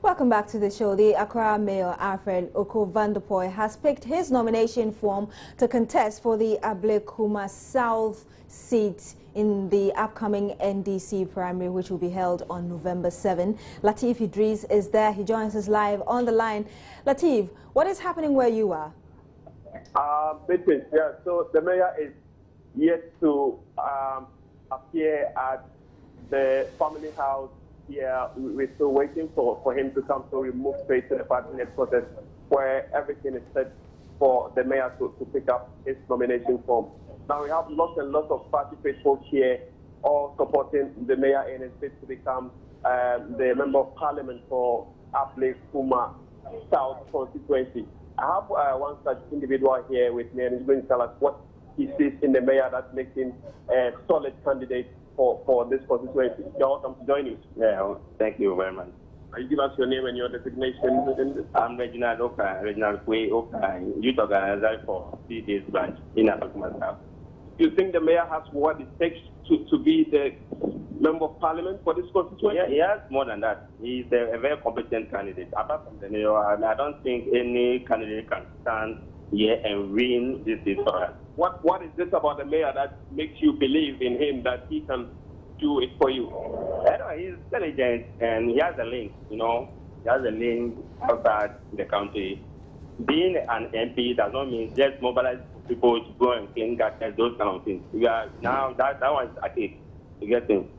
Welcome back to the show. The Accra Mayor Alfred Oko-Vanderpoy has picked his nomination form to contest for the Ablekuma South seat in the upcoming NDC primary, which will be held on November 7. Latif Idris is there. He joins us live on the line. Latif, what is happening where you are? Yeah, so the mayor is yet to appear at the family house. Yeah, we're still waiting for him to come, so we move straight to the party headquarters where everything is set for the mayor to pick up his nomination form. Now we have lots and lots of party faithful here, all supporting the mayor in his bid to become the member of parliament for Ablekuma South constituency. I have one such individual here with me, and he's going to tell us what he sees in the mayor that makes him a solid candidate for this constituency. You're welcome to join us. Yeah, well, thank you very much. You give us your name and your designation. I'm Reginald Oka, Reginald Kwe Oka, youth organizer for 3 days branch in Ablekuma South. You think the mayor has what it takes to be the member of parliament for this constituency? Yeah, he has more than that. He's a very competent candidate. Apart from the mayor, I don't think any candidate can stand here and win this seat for us. What is this about the mayor that makes you believe in him that he can do it for you? I know he's intelligent and he has a link, you know. He has a link outside the country. Being an MP does not mean just mobilize people to go and clean gutters, those kind of things. We are now that one is okay to get him.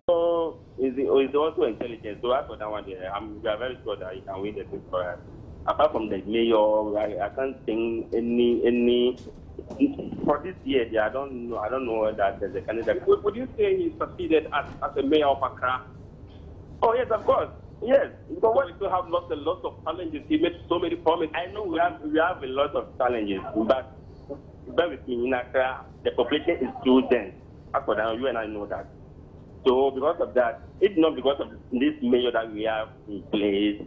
So he's also intelligent. So as for that one, we are very sure that he can win the seat for us. Apart from the mayor, I can't think any. For this year, I don't know that there's a candidate. Would you say he succeeded as a mayor of Accra? Oh yes, of course. Yes. So we still have lots and lots of challenges. He made so many promises. I know we have a lot of challenges, but bear with me, in Accra, the population is too dense. As for that, you and I know that. So because of that, it's not because of this mayor that we have in place.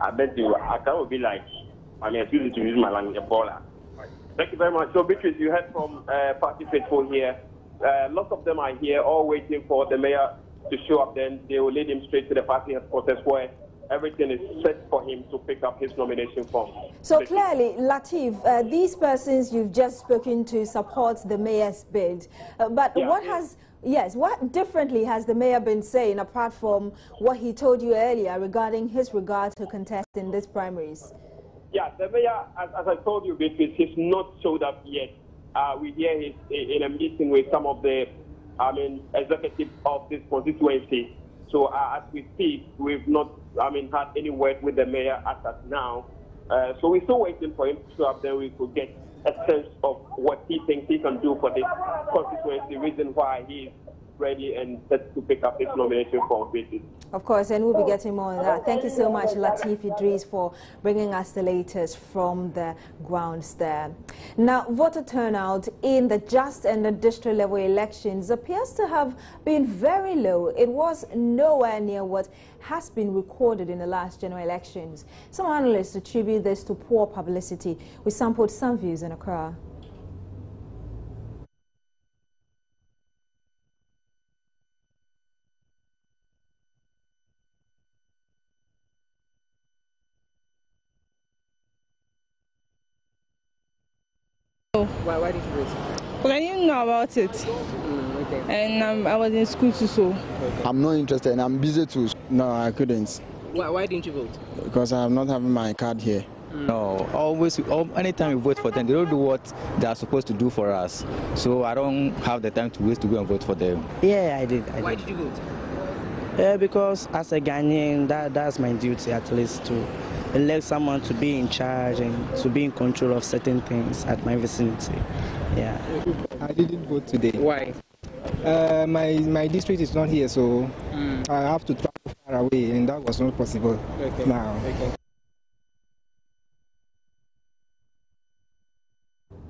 I bet you Accra will be like, excuse me to use my language, a baller. Thank you very much. So, Beatrice, you heard from party faithful here. Lots of them are here, all waiting for the mayor to show up. Then they will lead him straight to the party headquarters where everything is set for him to pick up his nomination form. So clearly, Latif, these persons you've just spoken to support the mayor's bid. But yeah, what differently has the mayor been saying apart from what he told you earlier regarding his regard to contest in these primaries? Yeah, the mayor, as I told you, Beatrice, he's not showed up yet. We hear he's in a meeting with some of the, executives of this constituency. So as we speak, we've not, had any word with the mayor as of now. So we're still waiting for him to show up. Then we could get a sense of what he thinks he can do for this constituency. Reason why he's ready and set to pick up his nomination for Beatrice. Of course, and we'll be getting more on that. Thank you so much, Latif Idris, for bringing us the latest from the grounds there. Now, voter turnout in the just and the district level elections appears to have been very low. It was nowhere near what has been recorded in the last general elections. Some analysts attribute this to poor publicity. We sampled some views in Accra. Why did you raise it? Well, I didn't know about it. Okay. And I was in school too, so. Okay. I'm not interested and I'm busy too. No, I couldn't. Why didn't you vote? Because I'm not having my card here. No, anytime we vote for them, they don't do what they are supposed to do for us. So I don't have the time to waste to go and vote for them. Yeah, I did. Why did you vote? Because as a Ghanaian, that's my duty at least to elect someone to be in charge and to be in control of certain things at my vicinity. Yeah. I didn't vote today. Why? My district is not here, so I have to travel far away, and that was not possible now. Okay.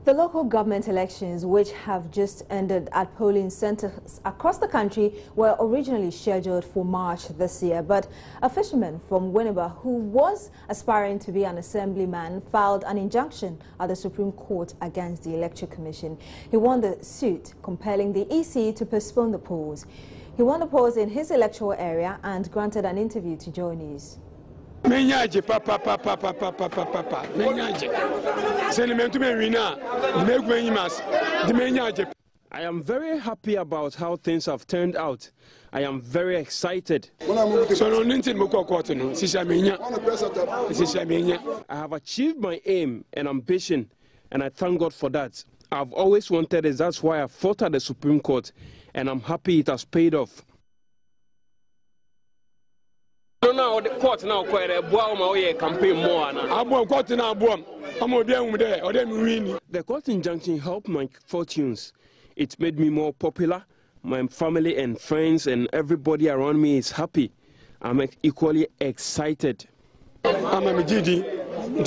The local government elections, which have just ended at polling centers across the country, were originally scheduled for March this year. But a fisherman from Winneba, who was aspiring to be an assemblyman, filed an injunction at the Supreme Court against the Electoral Commission. He won the suit, compelling the EC to postpone the polls. He won the polls in his electoral area and granted an interview to Joy News. Menyaje papa menyaje sentimentu me wina the megwenyimas the menyaje. I am very happy about how things have turned out. I am very excited. So I have achieved my aim and ambition, and I thank God for that. I've always wanted it. That's why I fought at the Supreme Court, and I'm happy it has paid off. Now the court now quite a campaign more. The court injunction helped my fortunes. It made me more popular. My family and friends and everybody around me is happy. I'm equally excited. I'm a Gigi.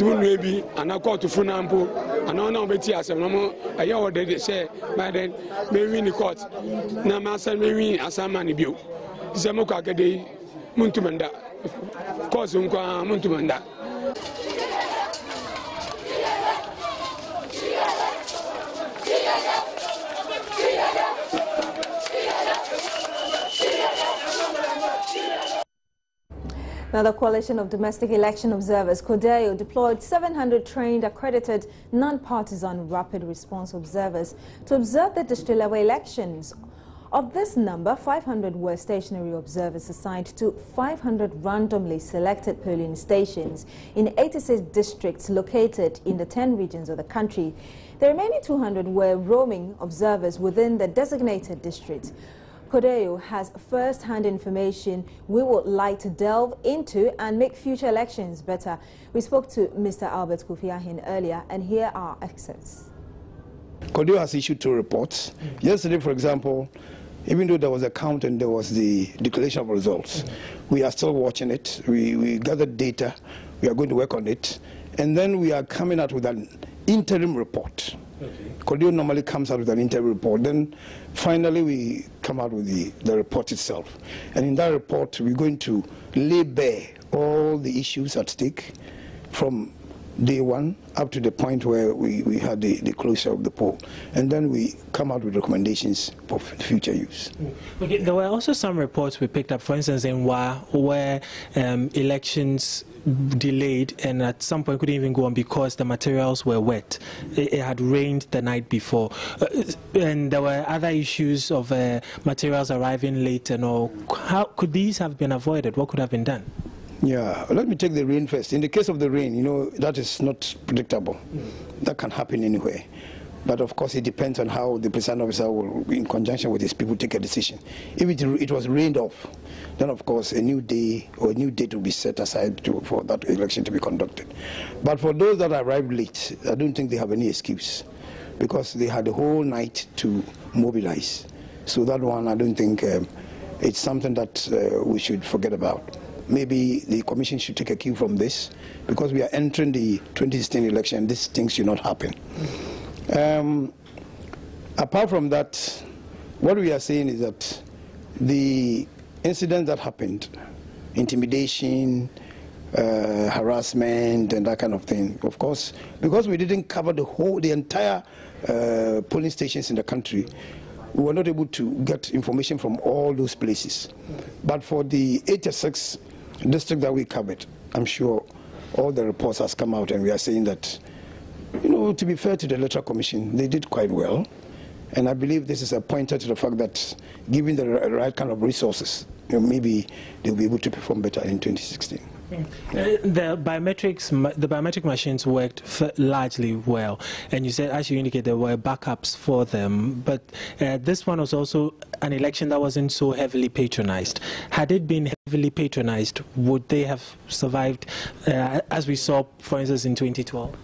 Maybe and I call to Funampo and I know Betty as a normal. I already say, but then maybe in the court. Now, Master, maybe as a man, you. Zamoka Gade Muntumanda. Of course, Muntumanda. Now, the Coalition of Domestic Election Observers, CODEO, deployed 700 trained, accredited, non-partisan rapid response observers to observe the district-level elections. Of this number, 500 were stationary observers assigned to 500 randomly selected polling stations in 86 districts located in the 10 regions of the country. The remaining 200 were roaming observers within the designated districts. CODEO has first-hand information we would like to delve into and make future elections better. We spoke to Mr. Albert Kofi Ahin earlier, and here are excerpts. CODEO has issued 2 reports. Yesterday, for example, even though there was a count and there was the declaration of results, we are still watching it. We gathered data. We are going to work on it. And then we are coming out with an interim report. CODEO normally comes out with an interim report. Then finally we come out with the report itself. And in that report, we're going to lay bare all the issues at stake from day one up to the point where we had the closure of the poll. And then we come out with recommendations for future use. Okay, there were also some reports we picked up, for instance, in Wa, where elections delayed and at some point couldn't even go on because the materials were wet. It had rained the night before. And there were other issues of materials arriving late and all. How could these have been avoided? What could have been done? Yeah, let me take the rain first. In the case of the rain, you know, that is not predictable. That can happen anywhere. But of course, it depends on how the presiding officer will, in conjunction with his people, take a decision. If it was rained off, then of course a new day or a new date will be set aside for that election to be conducted. But for those that arrived late, I don't think they have any excuse, because they had the whole night to mobilize. So that one, I don't think it's something that we should forget about. Maybe the commission should take a cue from this, because we are entering the 2016 election. These things should not happen. Apart from that, what we are saying is that the incident that happened, intimidation, harassment and that kind of thing, of course, because we didn't cover the entire polling stations in the country, we were not able to get information from all those places. But for the 86 districts that we covered, I'm sure all the reports has come out, and we are saying that, you know, to be fair to the Electoral Commission, they did quite well. And I believe this is a pointer to the fact that, given the right kind of resources, you know, maybe they'll be able to perform better in 2016. The biometric machines worked largely well, and you said, as you indicated, there were backups for them, but this one was also an election that wasn't so heavily patronized. Had it been heavily patronized, would they have survived, as we saw, for instance, in 2012?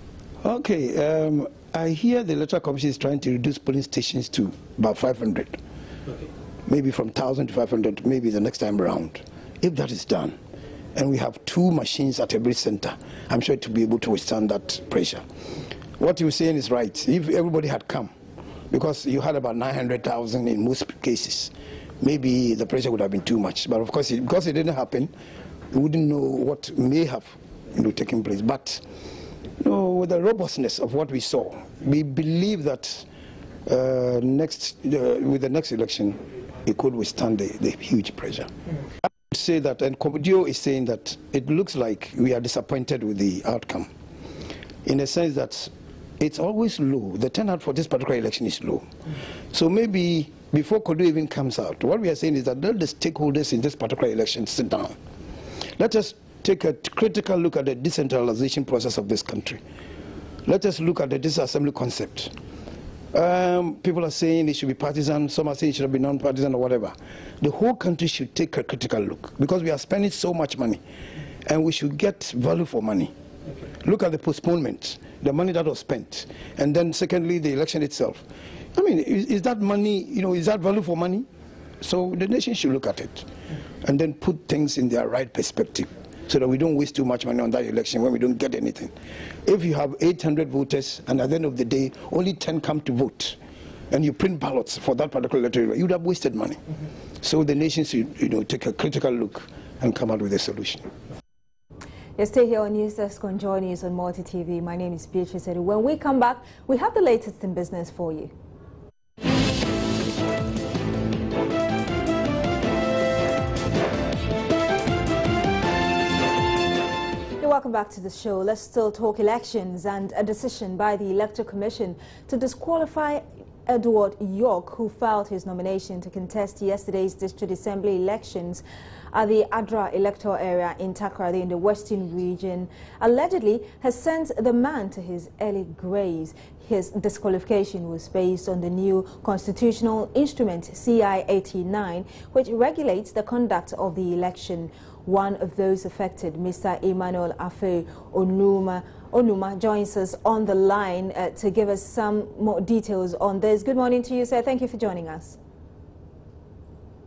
Okay, I hear the Electoral Commission is trying to reduce polling stations to about 500. Okay. Maybe from 1,000 to 500, maybe the next time around. If that is done, and we have 2 machines at every center, I'm sure to be able to withstand that pressure. What you're saying is right. If everybody had come, because you had about 900,000 in most cases, maybe the pressure would have been too much. But of course, because it didn't happen, we wouldn't know what may have, you know, taken place. But you know, with the robustness of what we saw, we believe that with the next election, it could withstand the huge pressure. Say that, and Kobudio is saying that it looks like we are disappointed with the outcome, in the sense that it's always low. The turnout for this particular election is low. So maybe before Kodu even comes out, what we are saying is that let the stakeholders in this particular election sit down. Let us take a critical look at the decentralization process of this country. Let us look at the disassembly concept. People are saying it should be partisan, some are saying it should be non-partisan or whatever. The whole country should take a critical look, because we are spending so much money, and we should get value for money. Look at the postponement, the money that was spent, and then secondly, the election itself. I mean, is that money, is that value for money? So the nation should look at it, and then put things in their right perspective, so that we don't waste too much money on that election when we don't get anything. If you have 800 voters, and at the end of the day, only 10 come to vote, and you print ballots for that particular electorate, you would have wasted money. So the nation should, take a critical look and come out with a solution. You stay here on News Desk on Joy News on Multi TV. My name is Beatrice Edu. When we come back, we have the latest in business for you. Welcome back to the show. Let's still talk elections and a decision by the Electoral Commission to disqualify Edward York, who filed his nomination to contest yesterday's District Assembly elections at the Adra electoral area in Takoradi in the Western region, allegedly has sent the man to his early graves. His disqualification was based on the new constitutional instrument CI-89, which regulates the conduct of the election. One of those affected, Mr. Emmanuel Onuma, joins us on the line to give us some more details on this. Good morning to you, sir. Thank you for joining us.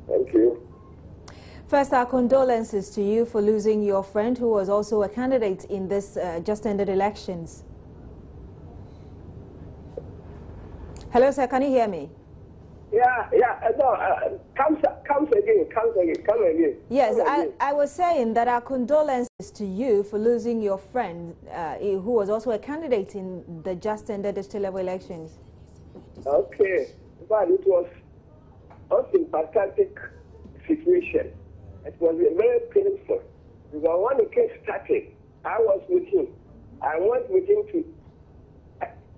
Thank you. First, our condolences to you for losing your friend, who was also a candidate in this just-ended elections. Hello, sir. Can you hear me? No, come again. Yes, I was saying that our condolences to you for losing your friend, who was also a candidate in the just-ended district level elections. Okay, but it was a sympathetic situation. It was very painful, because when the case started, I was with him. I went with him to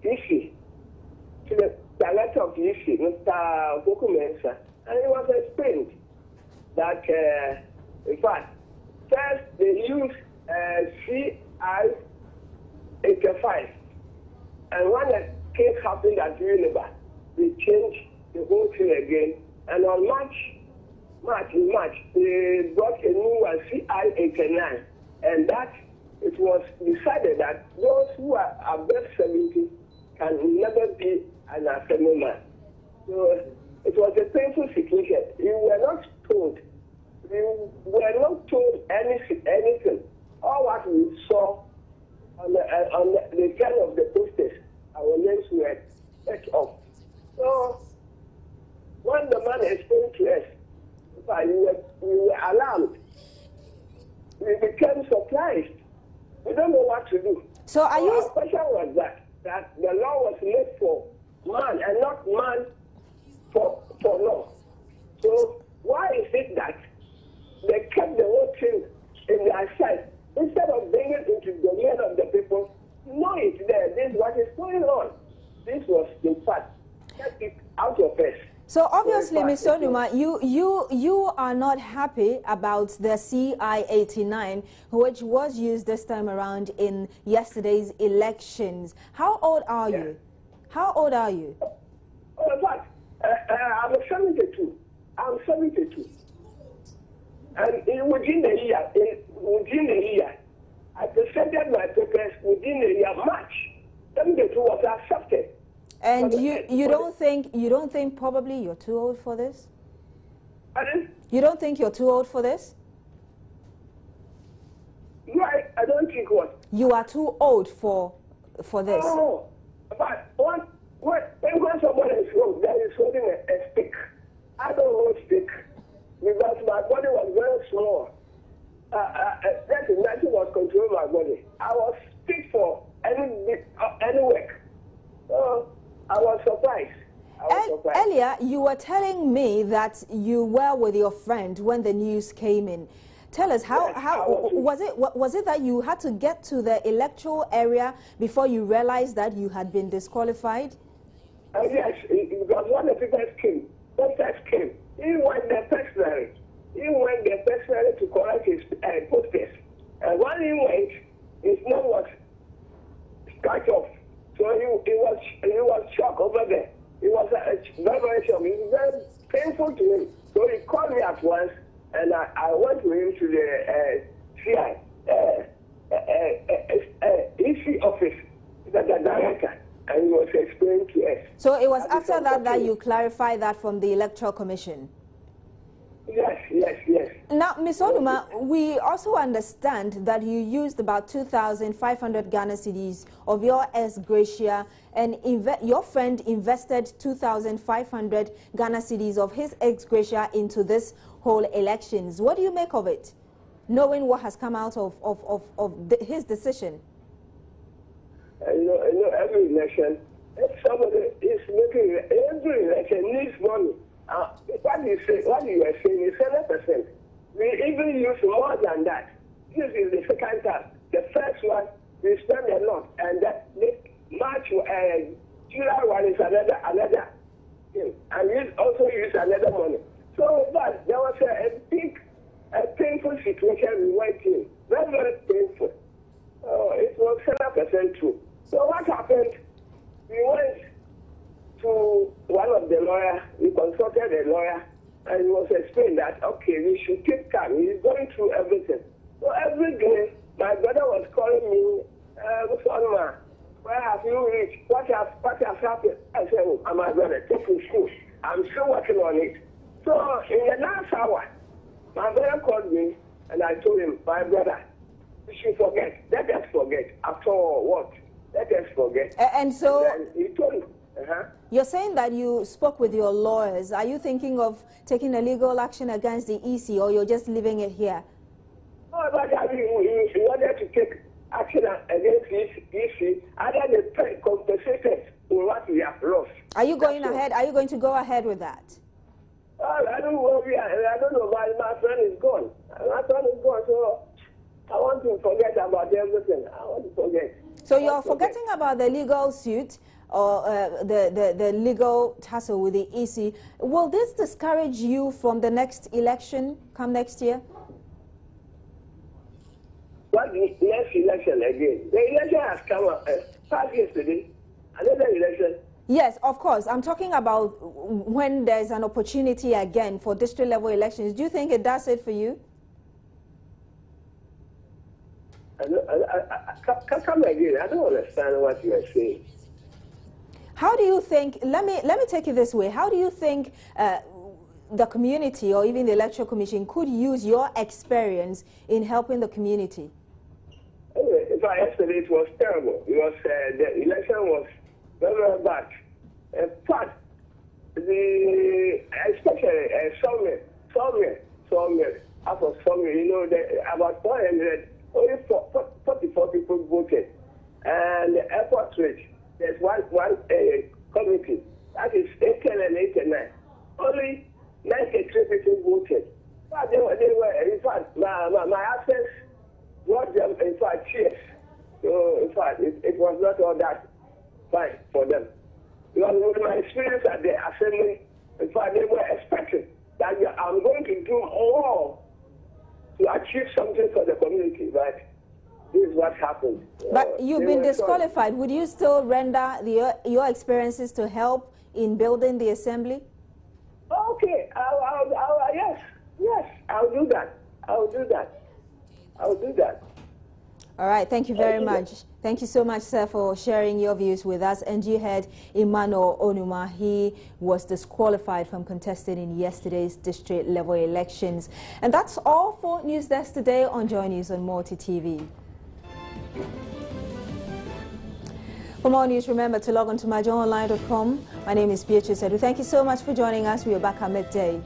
issue, to the director of the issue, Mr. Bokumensa, and it was explained that, in fact, first they used CI-85, and when the case happened at Unilever, they changed the whole thing again, and on March, they brought a new one, CI-89, and that it was decided that those who are above 70 can never be an assemblyman. So it was a painful situation. We were not told anything. All what we saw on the kind of the posters, our names were set off. So when the man explained to us, we were alarmed. We became surprised. We don't know what to do. So are you? Our question was that the law was made for man and not man for law. So why is it that they kept the whole thing in their side instead of bringing it into the domain of the people? No, it's there. This is what is going on. This was, in fact, kept it out of us. So obviously, Mr. Onuma, you are not happy about the CI-89, which was used this time around in yesterday's elections. How old are you? How old are you? Oh, in fact, I'm 72. I'm 72. And within a year, I presented my papers within a year. March 72 was accepted. And you don't think probably you're too old for this? Pardon? You don't think you're too old for this? No, I don't think what. You are too old for this. Oh, but when someone is wrong, there is holding a stick. I don't hold stick because my body was very small. That nothing was controlling my body. I was fit for any work. So I was surprised. Earlier, you were telling me that you were with your friend when the news came in. Tell us, how was it that you had to get to the electoral area before you realized that you had been disqualified? Yes, because when the people came, he went there personally. To correct his posters. And when he went, his name was cut off. So he was shocked over there. It was very shocked. It was very painful to him. So he called me at once, and I went with him to the CI, EC office, the director, and he was explaining to us. So it was after that you clarified that from the Electoral Commission? Yes. Now, Ms. Onuma, we also understand that you used about 2,500 Ghana cedis of your ex gratia, and your friend invested 2,500 Ghana cedis of his ex gratia into this whole elections. What do you make of it, knowing what has come out of his decision? You know, every election, if somebody is making every election needs money. What you are saying is 7%. We even use more than that. This is the second time. The first one, we spend a lot, and that March, July one is another thing, and we also use another money. So but there was a painful situation we went in, very, very painful. It was 7% true. So what happened? We went to one of the lawyers, we consulted a lawyer, and it was explained that, okay, we should take time. He's going through everything. So every day, my brother was calling me, Sonma, where have you reached? What has happened? I said, oh, my brother, take me to school. I'm still working on it. So in the last hour, my brother called me, and I told him, my brother, we should forget. Let us forget. After all, what? Let us forget. And so... And he told me, You're saying that you spoke with your lawyers. Are you thinking of taking a legal action against the EC, or you're just leaving it here? Oh, but I mean, we wanted to take action against the EC, other than compensated for what we have lost. Are you going ahead? Are you going to go ahead with that? I don't worry. I don't know why my friend is gone. My friend is gone, so I want to forget about everything. I want to forget. So you're forgetting about the legal suit, or the legal tussle with the EC. Will this discourage you from the next election come next year? What the next election again? The election has come up past yesterday. Another election. Yes, of course. I'm talking about when there's an opportunity again for district level elections. Do you think it does it for you? Come again. I don't understand what you are saying. How do you think, let me take it this way, how do you think the community or even the Electoral Commission could use your experience in helping the community? Anyway, in fact, yesterday it was terrible because the election was very, very bad. In fact, especially Somewhere, after Somewhere, you know, about 400, only 44 people voted. And the airport rate, there's one committee, that is 810 and 809. Only 93 people voted. But they were in fact, my absence brought them, in fact, cheers. So, in fact, it was not all that fine for them. Because with my experience at the assembly, in fact, they were expecting that I'm going to do more to achieve something for the community, but this is what happened. But you've been disqualified. Would you still render your experiences to help in building the assembly? Okay, yes, I'll do that. All right, thank you very much. Thank you so much, sir, for sharing your views with us. And you heard Emmanuel Onuma. He was disqualified from contesting in yesterday's district level elections. And that's all for News Desk today on Joy News on Multi TV. For more news, remember to log on to myjoyonline.com. My name is Beatrice Edu. Thank you so much for joining us. We are back at midday.